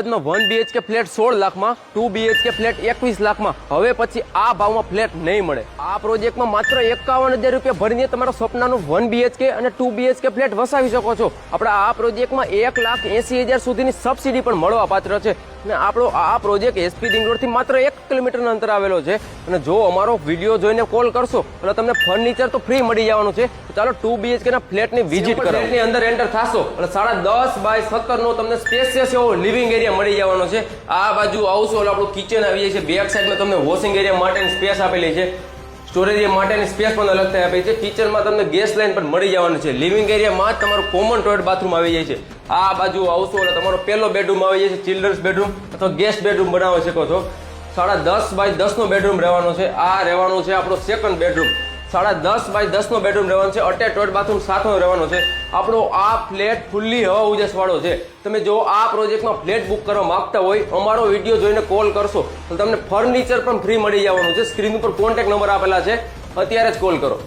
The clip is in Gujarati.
અમદાવાદમાં 1 BHK ફ્લેટ 16 લાખમાં, 2 BHK ફ્લેટ 21 લાખમાં. હવે પછી આ ભાવમાં ફ્લેટ નહીં મળે. આ પ્રોજેક્ટમાં માત્ર 51,000 રૂપિયા ભરીને તમારા સ્વપ્નનું 1 BHK અને 2 BHK ફ્લેટ વસાવી શકો છો. આપણા આ પ્રોજેક્ટમાં 1,80,000 સુધીની સબસિડી પણ મળવા પાત્ર છે. અને આપણો આ પ્રોજેક્ટ SP રિંગ રોડથી માત્ર 1 કિલોમીટરના અંતર આવેલો છે. અને જો અમારો વિડીયો જોઈને કોલ કરશો એટલે તમને ફર્નિચર તો ફ્રી મળી જવાનું છે. તો ચાલો 2 BHK ના ફ્લેટની વિઝિટ કરો. ફ્લેટની અંદર એન્ટર થશો એટલે 10.5 બાય 17 નો તમને સ્પેશિયસ એવો લિવિંગ એરિયા મળી જવાનો છે. આ બાજુ આવશો એટલે આપણું કિચન આવી જાય છે. બેક સાઈડમાં તમને વોશિંગ એરિયા માટેની સ્પેસ આપેલી છે. સ્ટોરેજ એરિયા માટેની સ્પેસ પણ અલગથી આપી છે. કિચનમાં તમને ગેસ લાઈન પણ મળી જવાનું છે. લિવિંગ એરિયામાં જ તમારું કોમન ટોયલેટ બાથરૂમ આવી જાય છે. આ બાજુ આવશો એટલે તમારો પહેલો બેડરૂમ આવી જાય છે. ચિલ્ડ્રન્સ બેડરૂમ અથવા ગેસ્ટ બેડરૂમ બનાવી શકો છો. 10.5 બાય 10 નો બેડરૂમ રહેવાનો છે. આ રહેવાનું છે આપણો સેકન્ડ બેડરૂમ. 10.5 બાય 10 નો બેડરૂમ રહેવાનો છે. અટેચ ટોયલેટ બાથરૂમ સાથેનો રહેવાનો છે. આપણો આ ફ્લેટ ફૂલ્લી હવા ઉજાસ વાળો છે. તમે જો આ પ્રોજેક્ટમાં ફ્લેટ બુક કરવા માંગતા હોય, અમારો વિડીયો જોઈને કોલ કરશો તો તમને ફર્નિચર પણ ફ્રી મળી જવાનું છે. સ્ક્રીન ઉપર કોન્ટેક્ટ નંબર આપેલા છે, અત્યારે જ કોલ કરો.